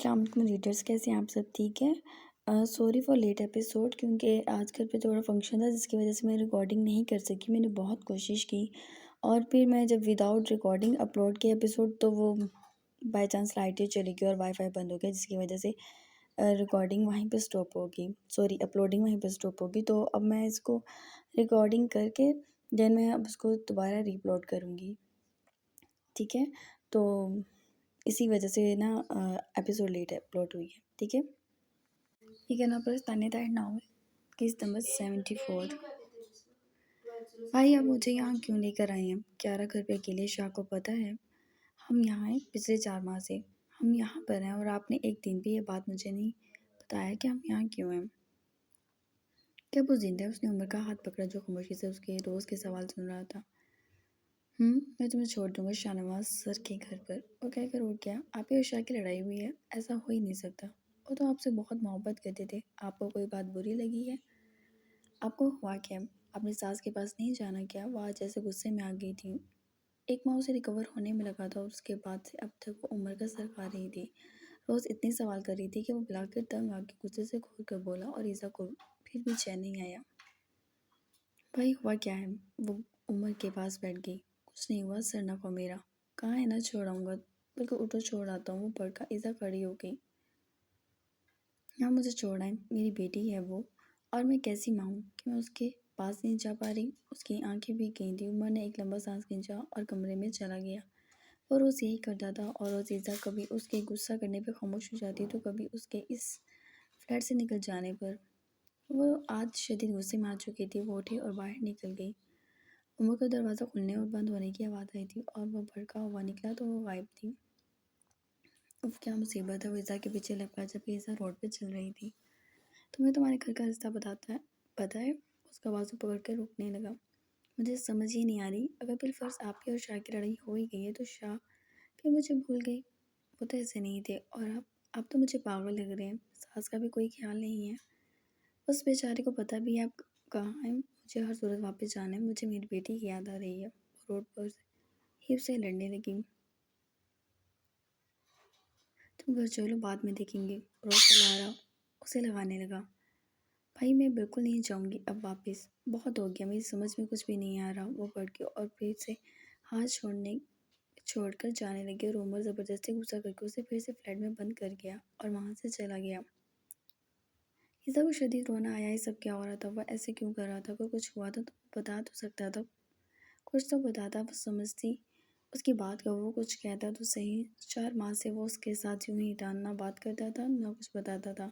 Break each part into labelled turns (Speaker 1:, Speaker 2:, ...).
Speaker 1: السلام علیکم ریڈرس، کیسے ہیں آپ سب؟ ٹھیک ہے؟ سوری فار لیٹ ایپیسوڈ، کیونکہ آج کل پہ تھوڑا فنکشن تھا جس کی وجہ سے میں ریکارڈنگ نہیں کر سکی. میں نے بہت کوشش کی اور پھر میں جب وداؤٹ ریکارڈنگ اپلوڈ کیا ایپیسوڈ تو وہ بائی چانس لائٹیں چلی گئی اور وائی فائی بند ہو گیا، جس کی وجہ سے ریکارڈنگ وہیں پہ اسٹاپ ہوگی. سوری، اپلوڈنگ وہیں پہ اسٹاپ ہوگی. تو اب میں اس کو ریکارڈنگ کر کے دین میں اب اس کو دوبارہ ری اپلوڈ کروں گی. ٹھیک ہے؟ تو اسی وجہ سے نا ایپیسوڈ لیٹ اپلوڈ ہوئی ہے. ٹھیک ہے؟ ٹھیک ہے نا. پر تانے تائر نہ ہوئے. Case number 74. بھائی آپ مجھے یہاں کیوں لے کر آئے ہیں؟ کیارا گھر پہ اکیلے؟ شاہ کو پتہ ہے ہم یہاں ہیں پچھلے 4 ماہ سے. ہم یہاں پر ہیں اور آپ نے ایک دن بھی یہ بات مجھے نہیں بتایا کہ ہم یہاں کیوں ہیں. کیا وہ زندہ ہے؟ اس نے عمر کا ہاتھ پکڑا جو خاموشی سے اس کے روز کے سوال سن رہا تھا. میں تمہیں چھوڑ دوں گا شاہ نواز سر کے گھر پر. وہ کہہ کر اٹھ گیا. آپ ہی اور شاہ کی لڑائی ہوئی ہے؟ ایسا ہو ہی نہیں سکتا. وہ تو آپ سے بہت محبت کرتے تھے. آپ کو کوئی بات بری لگی ہے؟ آپ کو ہوا کیا؟ اپنی ساس کے پاس نہیں جانا کیا؟ وہ آج جیسے غصے میں آ گئی تھی. 1 ماہ اسے ریکور ہونے میں لگا تھا اور اس کے بعد سے اب تک وہ عمر کا سر کھا رہی تھی. روز اتنے سوال کر رہی تھی کہ وہ بلا کر تنگ آ کے غصے سے کھول کر بولا اور ایزا کو پھر بھی چین نہیں آیا. بھائی ہوا کیا ہے؟ وہ عمر کے پاس بیٹھ گئی. کچھ نہیں ہوا سر نہ کو میرا. کہاں ہے؟ نہ چھوڑاؤں گا. بلکہ اٹھو چھوڑ آتا ہوں. وہ بھڑکا. ایزا کھڑی ہو گئی. یہاں مجھے چھوڑائیں، میری بیٹی ہے وہ، اور میں کیسی ماں ہوں کہ میں اس کے پاس نہیں جا پا رہی. اس کی آنکھیں بھی گئی تھیں. عمر نے ایک لمبا سانس کھینچا اور کمرے میں چلا گیا. وہ روز یہی کرتا تھا اور روز ایزا کبھی اس کے غصہ کرنے پہ خاموش ہو جاتی تو کبھی اس کے اس فلیٹ سے نکل جانے پر. وہ آج شدید غصے میں آ چکی تھی. وہ اٹھی اور باہر نکل گئی. عمر کا دروازہ کھلنے اور بند ہونے کی آواز آئی تھی اور وہ بھڑکا ہوا نکلا تو وہ غائب تھی. اف کیا مصیبت ہے! وہ ایزا کے پیچھے لپکا جبکہ ایزا روڈ پہ چل رہی تھی. تمہیں تمہارے گھر کا راستہ پتہ ہے؟ اس کا بازو پکڑ کر روکنے لگا. مجھے سمجھ ہی نہیں آ رہی. اگر بالفرض آپ کی اور شاہ کی لڑائی ہو ہی گئی ہے تو شاہ پھر مجھے بھول گئی. وہ تو ایسے نہیں تھے. اور آپ تو مجھے پاگل لگ رہے ہیں. ساس کا بھی کوئی خیال نہیں ہے. اس بیچارے کو پتہ بھی ہے آپ کہاں ہیں. مجھے ہر صورت واپس جانا ہے. مجھے میری بیٹی کی یاد آ رہی ہے. وہ روڈ پر ہی سے لڑنے لگی. تم گھر چلو، بعد میں دیکھیں گے. روز کا لارا اسے لگانے لگا. بھائی میں بالکل نہیں جاؤں گی اب واپس. بہت ہو گیا. میری سمجھ میں کچھ بھی نہیں آ رہا. وہ بڑھ گئی اور پھر سے ہاتھ چھوڑ کر جانے لگی اور عمر زبردستی غصہ کر کے اسے پھر سے فلیٹ میں بند کر گیا اور وہاں سے چلا گیا. ایزا کو شدید رونا آیا. یہ سب کیا ہو رہا تھا؟ وہ ایسے کیوں کر رہا تھا؟ اگر کچھ ہوا تھا تو بتا تو سکتا تھا. کچھ تو بتاتا. وہ سمجھتی اس کی بات کا. وہ کچھ کہتا تو صحیح. 4 ماہ سے وہ اس کے ساتھ یوں ہی تھا. نہ بات کرتا تھا نہ کچھ بتاتا تھا.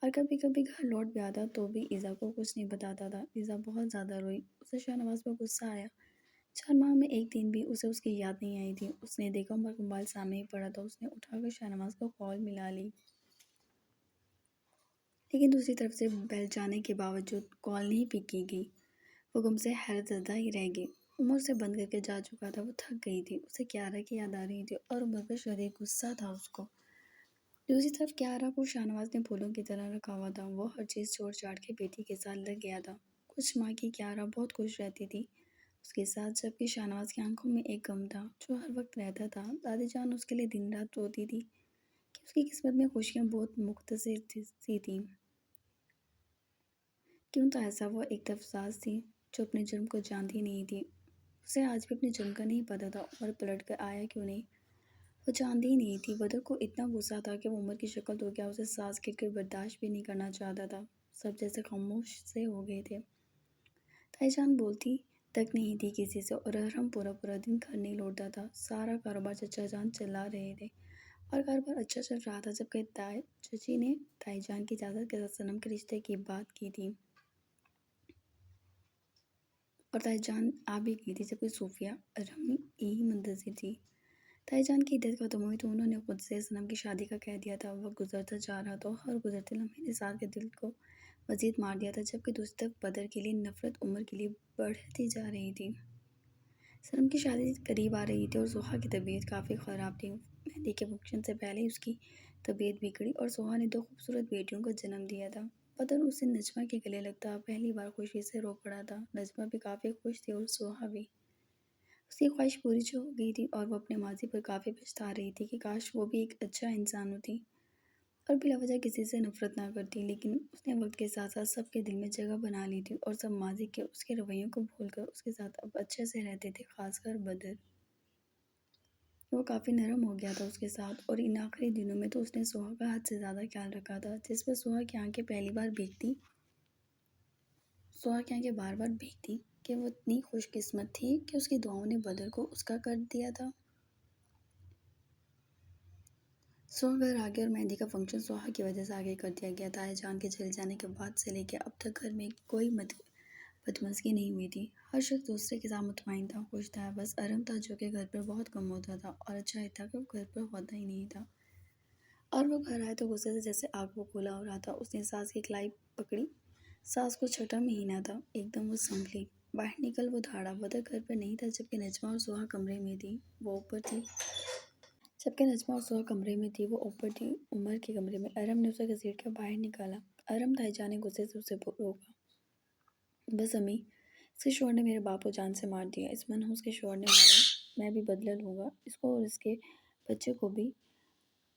Speaker 1: اور کبھی کبھی گھر لوٹ بھی آتا تو بھی ایزا کو کچھ نہیں بتاتا تھا. ایزا بہت زیادہ روئی. اسے شاہ نواز پر غصہ آیا. 4 ماہ میں ایک دن بھی اسے اس کی یاد نہیں آئی تھی. اس نے دیکھا عمر کا موبائل سامنے ہی پڑا تھا. اس نے اٹھا کر شاہ نواز کو کال ملا لی. لیکن دوسری طرف سے بیل جانے کے باوجود کال نہیں پک کی گئی. وہ غم سے حیرت زدہ ہی رہ گئی. عمر اسے بند کر کے جا چکا تھا. وہ تھک گئی تھی. اسے کیارا کی یاد آ رہی تھی اور عمر پر شدید غصہ تھا اس کو. دوسری طرف کیارا کو شاہ نواز نے پھولوں کی طرح رکھا ہوا تھا. وہ ہر چیز چھوڑ چھاڑ کے بیٹی کے ساتھ لگ گیا تھا. کچھ ماہ کی کیارا بہت خوش رہتی تھی اس کے ساتھ، جبکہ شاہ نواز کی آنکھوں میں ایک غم تھا جو ہر وقت رہتا تھا. دادی جان اس کے لیے دن رات روتی تھی کہ اس کی قسمت میں خوشیاں بہت مختصر سی تھیں. کیوں تو ایسا؟ وہ ایک دفساز تھی جو اپنے جرم کو جانتی نہیں تھی. اسے آج بھی اپنے جرم کا نہیں پتا تھا. عمر پلٹ کر آیا کیوں نہیں وہ جانتی ہی نہیں تھی. بدر کو اتنا غصہ تھا کہ وہ عمر کی شکل دھو گیا. اسے سانس کھل کر برداشت بھی نہیں کرنا چاہتا تھا. سب جیسے خاموش سے ہو گئے تھے. تائی جان بولتی تک نہیں تھی کسی سے اور ارحم پورا دن گھر نہیں لوٹتا تھا. سارا کاروبار چچا جان چلا رہے تھے اور کاروبار اچھا چل رہا تھا جبکہ چچی نے تائی جان کی اجازت کے ساتھ صنم کے رشتے کی بات کی تھی اور تائی جان آ بھی گئی تھی جبکہ صوفیہ ارحم یہی منتظر تھی. تائی جان کی عدت ختم ہوئی تو انہوں نے خود سے صنم کی شادی کا کہہ دیا تھا. وقت گزرتا جا رہا تھا. ہر گزرتے لمحے نثار کے دل کو مزید مار دیا تھا جبکہ دوسری طرف بدر کے لیے نفرت عمر کے لیے بڑھتی جا رہی تھی. صنم کی شادی قریب آ رہی تھی اور سوہا کی طبیعت کافی خراب تھی. مہندی کے فنکشن سے پہلے ہی اس کی طبیعت بگڑی اور سوہا نے 2 خوبصورت بیٹیوں کو جنم دیا تھا. بدر اسے نجمہ کے گلے لگتا پہلی بار خوشی سے رو پڑا تھا. نجمہ بھی کافی خوش تھی اور سوہا بھی. اس کی خواہش پوری ہو گئی تھی اور وہ اپنے ماضی پر کافی پچھتا رہی تھی کہ کاش وہ بھی ایک اچھا انسان ہوتی. اور بلا وجہ کسی سے نفرت نہ کرتی، لیکن اس نے وقت کے ساتھ ساتھ سب کے دل میں جگہ بنا لی تھی اور سب ماضی کے اس کے رویوں کو بھول کر اس کے ساتھ اب اچھے سے رہتے تھے، خاص کر بدر۔ وہ کافی نرم ہو گیا تھا اس کے ساتھ، اور ان آخری دنوں میں تو اس نے سہا کا حد سے زیادہ خیال رکھا تھا، جس پر سہا کی آنکھیں پہلی بار بھیگتی سہا کی آنکھیں بار بار بھیگتی کہ وہ اتنی خوش قسمت تھی کہ اس کی دعاؤں نے بدر کو اس کا کر دیا تھا۔ سہا گھر آگے اور مہندی کا فنکشن سہا کی وجہ سے آگے کر دیا گیا تھا۔ جان کے چلے جانے کے بعد سے لے کے اب تک گھر میں کوئی بدمزگی نہیں ہوئی تھی۔ ہر شخص دوسرے کے ساتھ مطمئن تھا، خوش تھا۔ بس ارم تھا جو کہ گھر پر بہت کم ہوتا تھا، اور اچھا ہی تھا کہ وہ گھر پر ہوتا ہی نہیں تھا۔ اور وہ گھر آئے تو غصے سے جیسے آگ کو کھولا ہو رہا تھا۔ اس نے ساس کی کلائی پکڑی۔ ساس کو چھٹا مہینہ تھا، ایک دم وہ سنبھلی۔ باہر نکل وہ دھاڑا۔ بدر گھر پر نہیں تھا جبکہ نجمہ اور سہا کمرے میں تھی، وہ اوپر تھی۔ وہ اوپر تھی عمر کے کمرے میں۔ ارم نے اسے گھسیٹ کر باہر نکالا۔ ارم تائی جان نے غصے سے اسے روکا۔ بس امی، اس کے شوہر نے میرے باپ کو جان سے مار دیا، اس منحوس کے شوہر نے مارا، میں بھی بدلہ لوں گا، اس کو اور اس کے بچے کو بھی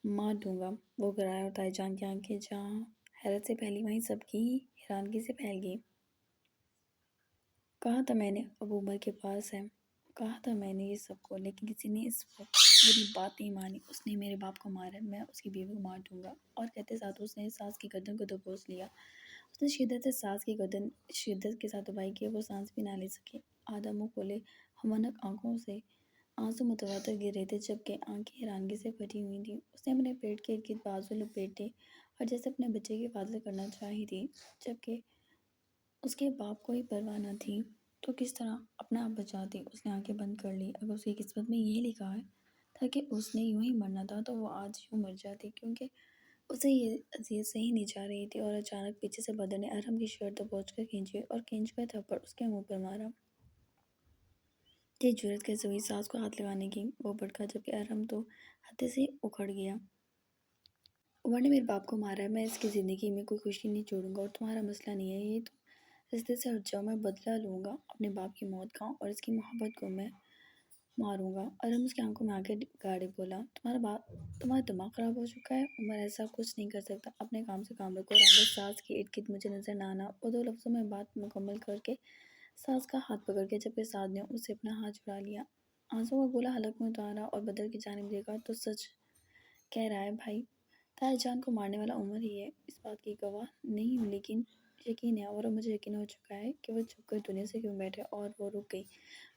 Speaker 1: مار دوں گا۔ وہ گرایا اور تائی جان کی آنکھیں جہاں حیرت سے پھیلی وہیں سب کی حیرانگی سے پھیل گئی۔ کہا تھا میں نے اب عمر کے پاس ہے، کہا تھا میں نے یہ سب کو، لیکن کسی نے اس وقت میری بات نہیں مانی۔ اس نے میرے باپ کو مارا، میں اس کی بیوی کو مار دوں گا۔ اور کہتے ساتھ اس نے ساس کی گردن کو دبوچ لیا۔ اس نے شدت سے ساس کی گردن شدت کے ساتھ دبائی کہ وہ سانس بھی نہ لے سکے۔ آدھا منہ کھولے ہمنک آنکھوں سے آنسو متواتر گر رہے تھے، جبکہ آنکھیں حیرانگی سے پھٹی ہوئی تھیں۔ اس نے اپنے پیٹ کے ارد گرد بازو لپیٹے اور جیسے اپنے بچے کی حفاظت کرنا چاہی تھی، جبکہ اس کے باپ کو ہی پرواہ نہ تھی تو کس طرح اپنا آپ بچاتی۔ اس نے آنکھیں بند کر لی۔ اگر اس کی قسمت میں یہ لکھا تھا کہ اس نے یوں ہی مرنا تھا تو وہ آج یوں مر جاتی، کیونکہ اسے یہ اذیت سہی نہیں جا رہی تھی۔ اور اچانک پیچھے سے بدر نے ارم کی شرٹ دبوچ کر کھینچی اور کھینچ کر تھپڑ اس کے منہ پر مارا۔ یہ جرأت کیسے ہوئی ساس کو ہاتھ لگانے کی؟ وہ بھڑکا، جبکہ ارم تو ہتے سے اکھڑ گیا۔ عمر نے میرے باپ کو مارا ہے، میں اس کی زندگی میں کوئی خوشی نہیں چھوڑوں گا، اور تمہارا مسئلہ نہیں ہے یہ، تم رستے سے ہٹ جاؤ، میں بدلہ لوں گا اپنے باپ کی موت کا، اور اس کی محبت کو میں ماروں گا۔ ارم اس کی آنکھوں میں آنکھیں گاڑے بولا، تمہارا دماغ خراب ہو چکا ہے؟ عمر ایسا کچھ نہیں کر سکتا، اپنے کام سے کام رکھو، اور آگے ساس کے ارد گرد مجھے نظر نہ آنا۔ وہ دو لفظوں میں بات مکمل کر کے ساس کا ہاتھ پکڑ کے، جبکہ ساس نے اس سے اپنا ہاتھ چھڑا لیا، آنسوں کا گولہ حلق میں اتارا اور بدر کی جانب دیکھا۔ تو سچ کہہ رہا ہے بھائی، تائی جان کو مارنے والا عمر ہی ہے۔ اس بات کی گواہ نہیں ہوں لیکن یقین ہے، اور اب مجھے یقین ہو چکا ہے کہ وہ چھپ کر دنیا سے کیوں بیٹھے۔ اور وہ رک گئی،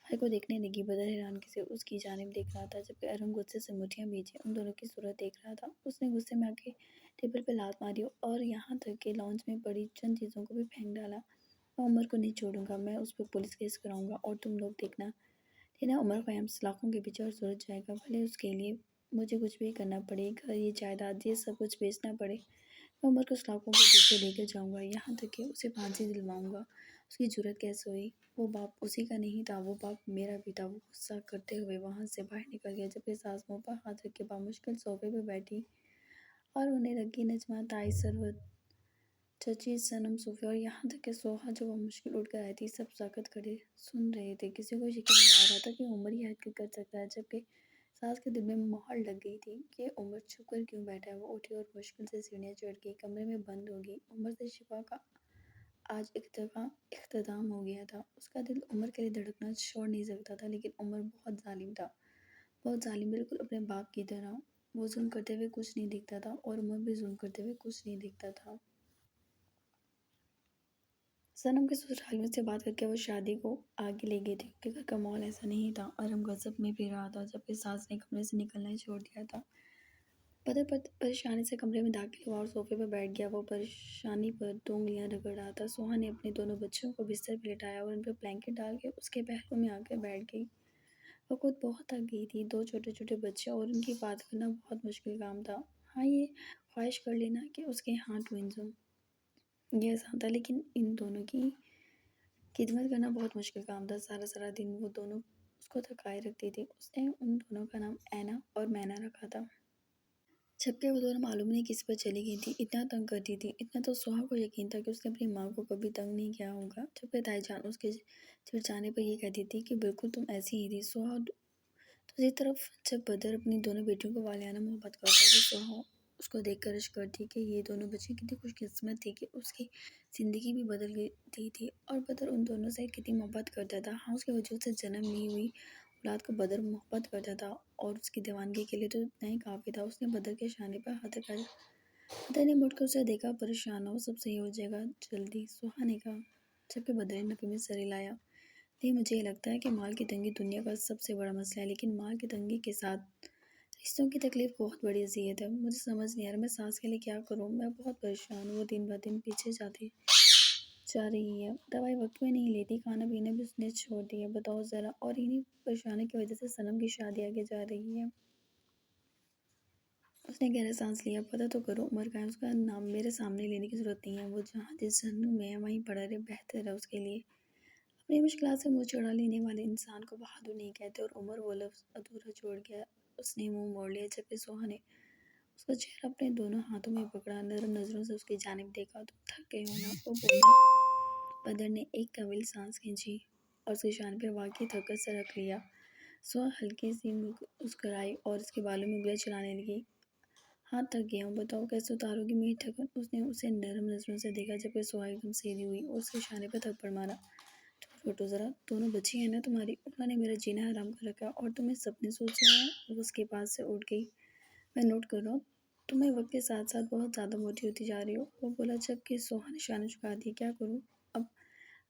Speaker 1: بھائی کو دیکھنے لگی۔ بدر حیرانگی سے اس کی جانب دیکھ رہا تھا، جبکہ ارم غصے سے مٹھیاں بھیجے ان دونوں کی صورت دیکھ رہا تھا۔ اس نے غصے میں آ کے ٹیبل پہ لات ماری اور یہاں تک کہ لاؤنج میں پڑی چند چیزوں کو بھی پھینک ڈالا۔ میں عمر کو نہیں چھوڑوں گا، میں اس پر پولیس کیس کراؤں گا، اور تم لوگ دیکھنا عمر قیام سلاخوں کے پیچھے اور سلجھ جائے گا، بھلے اس کے لیے مجھے کچھ بھی کرنا پڑے، گھر، یہ جائیداد، یہ سب کچھ بیچنا پڑے، میں عمر کو سلاخوں کے پیچھے لے کر جاؤں گا، یہاں تک کہ اسے پھانسی دلواؤں گا۔ اس کی جرأت کیسے ہوئی؟ وہ باپ اسی کا نہیں تھا، وہ باپ میرا بھی تھا۔ وہ غصہ کرتے ہوئے وہاں سے باہر نکل گیا، جبکہ ساس منہ پر ہاتھ رکھے بامشکل صوفے پہ بیٹھی اور رونے لگی۔ نجمہ، تائی، ثروت، چچی، صنم، صوفیا اور یہاں تک کہ سہا جو بمشکل اٹھ کر آئی تھی، سب ساکت کھڑے سن رہے تھے۔ کسی کو یقین نہیں آ رہا تھا کہ عمر یہ حرکت کر سکتا ہے، جبکہ ساس کے دل میں مہر لگ گئی تھی کہ عمر چھپ کر کیوں بیٹھا ہے۔ وہ اٹھی اور مشکل سے سیڑھیاں چڑھ گئی، کمرے میں بند ہو گئی۔ عمر سے شفا کا آج اختتام ہو گیا تھا۔ اس کا دل عمر کے لیے دھڑکنا چھوڑ نہیں سکتا تھا، لیکن عمر بہت ظالم تھا، بہت ظالم، بالکل اپنے باپ کی طرح۔ وہ ظلم کرتے ہوئے کچھ نہیں دکھتا تھا، اور عمر بھی ظلم کرتے ہوئے کچھ نہیں دکھتا تھا۔ صنم کے سسرال میں سے بات کر کے وہ شادی کو آگے لے گئے تھے، کیونکہ گھر کا ماحول ایسا نہیں تھا۔ ارم غضب میں پی رہا تھا، جبکہ ساس نے کمرے سے نکلنا ہی چھوڑ دیا تھا۔ بدر پریشانی سے کمرے میں داخل ہوا اور صوفے پر بیٹھ گیا۔ وہ پریشانی پر دو انگلیاں رگڑ رہا تھا۔ سہا نے اپنے دونوں بچوں کو بستر پہ لٹایا اور ان پر بلینکٹ ڈال کے اس کے پہلو میں آ کر بیٹھ گئی۔ وہ خود بہت تھک گئی تھی، دو چھوٹے چھوٹے بچے اور ان کی حفاظت کرنا بہت مشکل کام تھا۔ ہاں، یہ خواہش کر لینا کہ اس کے ہاں ٹوئنز ہوں، یہ آسان تھا، لیکن ان دونوں کی خدمت کرنا بہت مشکل کام تھا۔ سارا دن وہ دونوں اس کو تھکائے رکھتی تھی۔ اس نے ان دونوں کا نام اینا اور مینا رکھا تھا، جبکہ وہ دونوں معلوم نہیں کس پر چلی گئی تھیں، اتنا تنگ کرتی تھی۔ اتنا تو سہا کو یقین تھا کہ اس نے اپنی ماں کو کبھی تنگ نہیں کیا ہوگا، جبکہ تائی جان اس کے چڑچانے پر یہ کہتی تھی کہ بالکل تم ایسی ہی تھی۔ سہا دوسری طرف جب بدر اپنی دونوں بیٹیوں کو والہانہ محبت کرتا تو سہا اس کو دیکھ کر اشک کرتی کہ یہ دونوں بچے کتنی خوش قسمت تھی کہ اس کی زندگی بھی بدل گئی تھی، اور بدر ان دونوں سے کتنی محبت کرتا تھا۔ ہاں، اس کے وجود سے جنم نہیں ہوئی اولاد کو بدر محبت کرتا تھا، اور اس کی دیوانگی کے لیے تو اتنا ہی کافی تھا۔ اس نے بدر کے شانے پر ہاتھ رکھا۔ بدر نے مڑ کر اسے دیکھا۔ پریشان ہو، سب صحیح ہو جائے گا جلدی، سہا نے کہا، جبکہ بدر نے نفی میں سر ہلایا۔ نہیں، مجھے یہ لگتا ہے کہ مال کی تنگی دنیا کا سب سے بڑا مسئلہ ہے، لیکن مال کی تنگی کے ساتھ رشتوں کی تکلیف بہت بڑی اذیت ہے۔ مجھے سمجھ نہیں آ رہا میں ساس کے لیے کیا کروں، میں بہت پریشان ہوں۔ وہ دن بہ دن پیچھے جا رہی ہے، دوائی وقت میں نہیں لیتی، کھانا پینا بھی اس نے چھوڑ دیا، بتاؤ ذرا، اور انہی پریشانیوں کی وجہ سے صنم کی شادی آگے جا رہی ہے۔ اس نے گہرا سانس لیا۔ پتہ تو کرو عمر کا ہے، اس کا نام میرے سامنے لینے کی ضرورت نہیں ہے، وہ جہاں جس جہنم میں ہے وہیں پڑا رہے، بہتر ہے اس کے لیے۔ اپنی مشکلات سے منہ چڑھا لینے والے انسان کو بہادر نہیں کہتے، اور عمر وہ لفظ ادھورا چھوڑ گیا۔ اس نے منہ موڑ لیا، جبکہ سہا نے اس کا چہرہ اپنے دونوں ہاتھوں میں پکڑا، نرم نظروں سے اس کی جانب دیکھا۔ تم تھک گئے ہو نا، وہ بولی۔ بدر نے ایک طویل سانس کھینچی اور اس کے شانے پر واقعی تھک کر سر رکھ لیا۔ سہا ہلکی سی مسکرائی اور اس کے بالوں میں انگلیاں چلانے لگی۔ ہاں، تھک گیا ہوں، بتاؤ کیسے اتارو گی میری تھکن؟ اس نے اسے نرم نظروں سے دیکھا، جبکہ سہا ایک دم سیدھی ہوئی اور اس کے شانے پر تھپڑ مارا۔ تم روٹو ذرا، دونوں بچی ہیں نا تمہاری، انہوں نے میرا جینا حرام کر رکھا ہے، اور تمہیں سپنے سوچ رہے ہیں۔ وہ اس کے پاس سے اٹھ گئی۔ میں نوٹ کر رہا ہوں، تمہیں وقت کے ساتھ ساتھ بہت زیادہ موٹی ہوتی جا رہی ہو، وہ بولا، جبکہ سہا نے شانہ جھکا دیا۔ کیا کروں؟ اب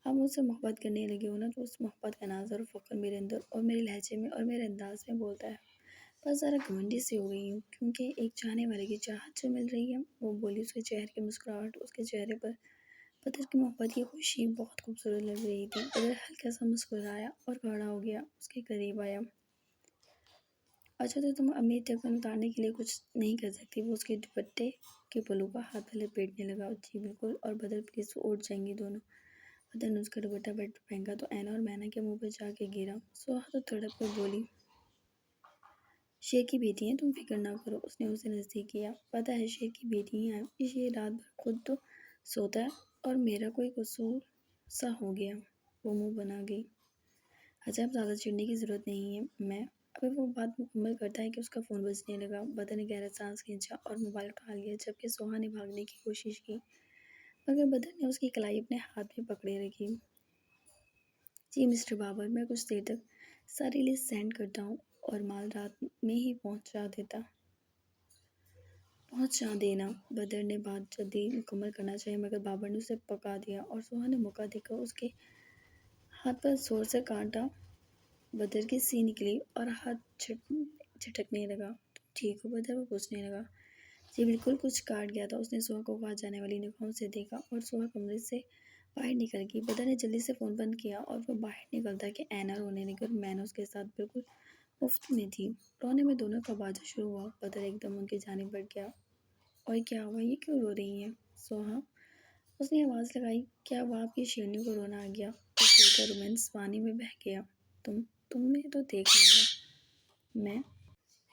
Speaker 1: آپ مجھ سے محبت کرنے لگے ہو نا، تو اس محبت کا ناز اور فخر میرے اندر اور میرے لہجے میں اور میرے انداز میں بولتا ہے۔ بس ذرا گھمنڈی سی ہو گئی ہوں، کیونکہ ایک چاہنے والے کی چاہت جو مل رہی ہے، وہ بولی۔ اس کے چہرے کی مسکراہٹ، اس کے چہرے پر بدر کی محبت کی خوشی بہت خوبصورت لگ رہی تھی۔ بدر ہلکا سا مسکرایا اور کھڑا ہو گیا، اس کے قریب آیا۔ اچھا، تو تم اپنی تھکن اتارنے کے لیے کچھ نہیں کر سکتی؟ وہ اس کے دوپٹے کے پلو کا ہاتھ لپیٹنے لگا۔ جی بالکل، اور بدر پلیز، وہ اٹھ جائیں گی دونوں۔ بدر نے اس کا دوپٹہ بیڈ پر پھینکا تو اینا اور مینا کے منہ پر جا کے گرا۔ سہا تو تڑپ کر بولی، شیر کی بیٹی ہیں، تم فکر نہ کرو۔ اس نے اسے نزدیک کیا۔ پتہ ہے شیر کی بیٹی ہی ہیں، یہ رات بھر خود تو سوتا ہے، اور میرا کوئی قصور سا ہو گیا۔ وہ منہ بنا گئی۔ اچھا، اب زیادہ چڑھنے کی ضرورت نہیں ہے، میں ابھی وہ بات مکمل کرتا ہے کہ اس کا فون بجنے لگا۔ بدر نے گہرا سانس کھینچا اور موبائل اٹھا لیا، جبکہ سہا نے بھاگنے کی کوشش کی، مگر بدر نے اس کی کلائی اپنے ہاتھ میں پکڑے رکھی۔ جی مسٹر بابر، میں کچھ دیر تک ساری لسٹ سینڈ کرتا ہوں، اور مال رات میں ہی پہنچا دینا۔ بدر نے بات جلدی مکمل کرنا چاہی، مگر بابر نے اسے پکا دیا، اور سہا نے موقع دے کر اس کے ہاتھ پر زور سے کاٹا۔ بدر کی سی نکلی اور ہاتھ جھٹکنے لگا۔ تم ٹھیک ہو بدر؟ وہ پوچھنے لگا۔ جی بالکل، کچھ کاٹ گیا تھا۔ اس نے سہا کو کاٹ جانے والی نگاہوں سے دیکھا، اور سہا کمرے سے باہر نکل گئی۔ بدر نے جلدی سے فون بند کیا، اور وہ باہر نکلتا کہ اینا رونے لگی، اور مینا اس کے ساتھ بالکل مفت میں تھی۔ رونے میں دونوں کا باجا شروع ہوا۔ بدر ایک دم ان کی جانب بڑھ گیا۔ اور کیا ہوا، یہ کیوں رو رہی ہیں سہا؟ اس نے آواز لگائی۔ کیا ہوا، آپ کی شیرنی کو رونا آ گیا؟ وہ کھل کر رومانس پانی میں بہہ گیا۔ تمہیں تو دیکھ لوں گا میں۔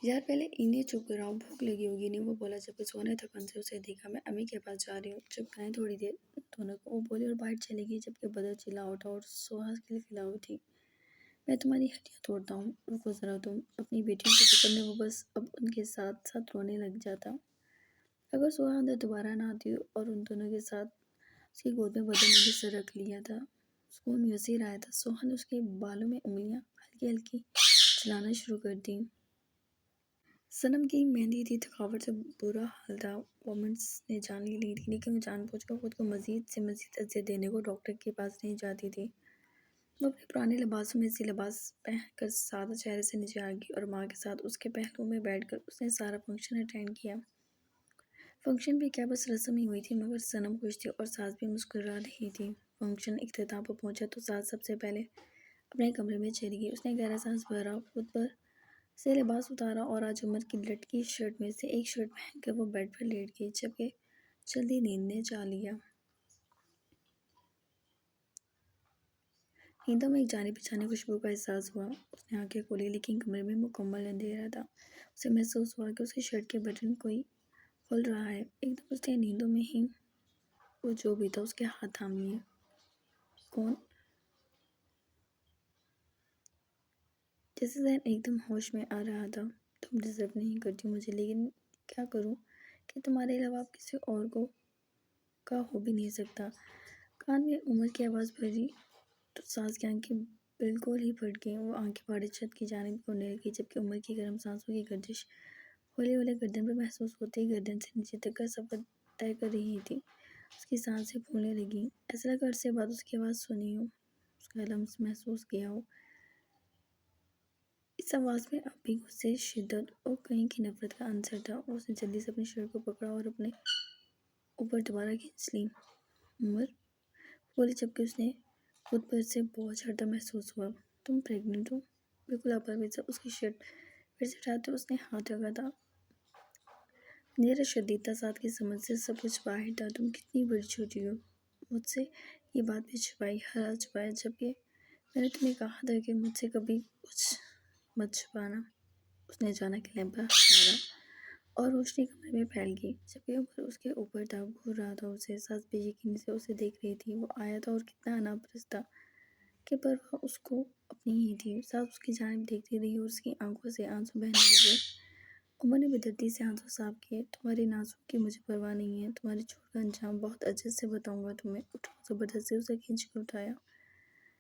Speaker 1: یار پہلے انہیں چپ کراؤ، بھوک لگی ہوگی نہیں، وہ بولا، جبکہ سہا نے تھکن سے اسے دیکھا۔ میں امی کے پاس جا رہی ہوں، چپ کریں تھوڑی دیر دونوں کو، وہ بولی اور باہر چلی گئی، جبکہ بدر چلا اٹھا اور سہا کھلکھلا اٹھی۔ میں تمہاری ہڈیاں توڑتا ہوں، رکو ذرا تم۔ اپنی بیٹیوں کے فکر میں وہ بس اب ان کے ساتھ ساتھ رونے لگ جاتا۔ اگر سہا اندر دوبارہ نہ آتی اور ان دونوں کے ساتھ اس کی گود میں بدر نے بھی سر رکھ لیا تھا، سکون میسر آیا تھا۔ سہا نے اس کے بالوں میں انگلیاں ہلکی ہلکی چلانا شروع کر دی۔ صنم کی مہندی تھی، تھکاوٹ سے برا حال تھا، وومنس نے جان لے لی تھی، لیکن وہ جان بوجھ کر خود کو مزید سے مزید اذیت دینے کو ڈاکٹر کے پاس نہیں جاتی تھی۔ وہ اپنے پرانے لباسوں میں سے لباس پہن کر سادہ چہرے سے نیچے آ گئی، اور ماں کے ساتھ اس کے پہلو میں بیٹھ کر اس نے سارا فنکشن اٹینڈ کیا۔ فنکشن بھی کیا، بس رسم ہی ہوئی تھی، مگر صنم خوش تھی اور ساس بھی مسکرا رہی تھی۔ فنکشن اختتام پر پہنچا تو ساس سب سے پہلے اپنے کمرے میں چلی گئی۔ اس نے گہرا سانس بھرا، خود پر سے لباس اتارا، اور آج عمر کی لٹکی شرٹ میں سے ایک شرٹ پہن کر وہ بیڈ پر لیٹ گئی، جبکہ جلدی نیند نے چا لیا۔ نیندوں میں ایک جانے پہچانے خوشبو کا احساس ہوا۔ اس نے آنکھیں کھولی، لیکن کمرے میں مکمل اندھیرا تھا۔ اسے محسوس ہوا کہ اس کی شرٹ کے بٹن کوئی کھول رہا ہے۔ ایک دم اس نے نیندوں میں ہی وہ جو بھی تھا اس کے ہاتھ تھام لیے۔ کون؟ جیسے ذہن ایک دم ہوش میں آ رہا تھا۔ تم ڈیزرو نہیں کرتی مجھے، لیکن کیا کروں؟ کہ تمہارے علاوہ آپ کسی اور کا ہو بھی نہیں سکتا۔ کان میں عمر کی آواز بھری تو ساس کی آنکھیں بالکل ہی پھٹ گئیں۔ وہ آنکھیں پھاڑے چھت کی جانب کونے لگی، جبکہ عمر کی گرم سانسوں کی گردش ہولے ہولے گردن پر محسوس ہوتے ہی گردن سے نیچے تک کا سفر طے کر رہی تھی۔ اس کی سانسیں پھولنے لگیں، ایسا لگا عرصے بعد اس کی آواز سنی ہو، اس کا لمس محسوس کیا ہو۔ اس آواز میں اب بھی غصے، شدت اور کہیں کی نفرت کا عنصر تھا۔ اس نے جلدی سے اپنی شرٹ کو پکڑا اور اپنے اوپر دوبارہ کھینچ لی۔ عمر بولی، جبکہ اس نے خود پر سے بوجھ ہٹتا محسوس ہوا۔ تم پریگننٹ ہو؟ بالکل اپرویت اس کی شرٹ پھر سے اٹھاتے اس نے ہاتھ رکھا تھا۔ اندھیرا شدید تھا، ساتھ کی سمجھ سے سب کچھ باہر تھا۔ تم کتنی بڑی چھوٹی ہو، مجھ سے یہ بات بھی چھپائی، ہر حال چھپایا، جبکہ میں نے تمہیں کہا تھا کہ مجھ سے کبھی کچھ مت چھپانا۔ اس نے اچانک لیمپ پر ہاتھ مارا اور روشنی کمرے میں پھیل گئی، جبکہ عمر اس کے اوپر تھا، گھور رہا تھا اسے۔ ساس بے یقینی سے اسے دیکھ رہی تھی۔ وہ آیا تھا اور کتنا ناپرست تھا کہ پرواہ اس کو اپنی ہی تھی۔ ساس اس کی جانب دیکھتی رہی اور اس کی آنکھوں سے آنسو بہنے لگے۔ عمر نے بے دردی سے آنسو صاف کیے۔ تمہاری نازوں کی مجھے پرواہ نہیں ہے، تمہارے جھوٹ کا انجام بہت عجز سے بتاؤں گا تمہیں۔ اٹھو، زبردستی اسے کھینچ کر اٹھایا۔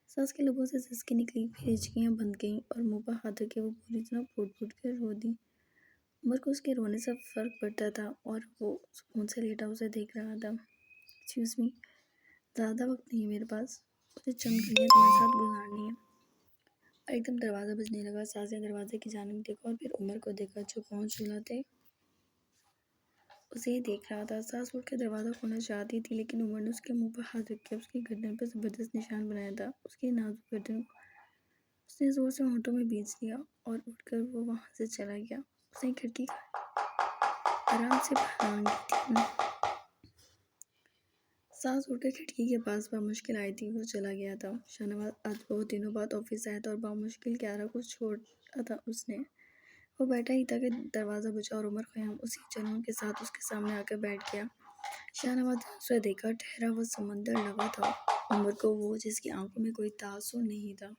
Speaker 1: ساس کے لبوں سے سسکی نکلی، پھر ہچکیاں بند گئیں اور منہ پر ہاتھ رکھ کے وہ پوری طرح پھوٹ پھوٹ کر رو دی۔ عمر کو اس کے رونے سے فرق پڑتا تھا اور وہ سکون سے لیٹا اسے دیکھ رہا تھا۔ ایکسکیوز می، زیادہ وقت نہیں میرے پاس، مجھے چند گھڑیاں تمہارے ساتھ گزارنی ہیں۔ اور ایک دم دروازہ بجنے لگا۔ ساس نے دروازے کی جانب دیکھا اور پھر عمر کو دیکھا، جو پاؤں جھولاتے اسے ہی دیکھ رہا تھا۔ ساس اٹھ کر دروازہ کھولنا چاہتی تھی، لیکن عمر نے اس کے منہ پر ہاتھ رکھ کے اس کی گردن پر زبردست نشان بنایا تھا۔ اس کی نازک گردن کو اس نے زور سے ہونٹوں میں بیچ لیا اور اٹھ کر وہ وہاں سے چلا گیا۔ اس نے کھڑکی آرام سے پھلانگی تھی۔ ساس اٹھ کر کھڑکی کے پاس بامشکل آئی تھی۔ وہ چلا گیا تھا۔ شاہ نواز آج بہت دنوں بعد آفس آیا تھا اور بامشکل کیارا کو چھوڑا تھا اس نے۔ وہ بیٹھا ہی تھا کہ دروازہ بجا اور عمر خیام اسی جنون کے ساتھ اس کے سامنے آ کر بیٹھ گیا۔ شاہ نواز نے اسے دیکھا، ٹھہرا ہوا سمندر لگا تھا عمر کو وہ، جس کی آنکھوں میں کوئی تاثر نہیں تھا۔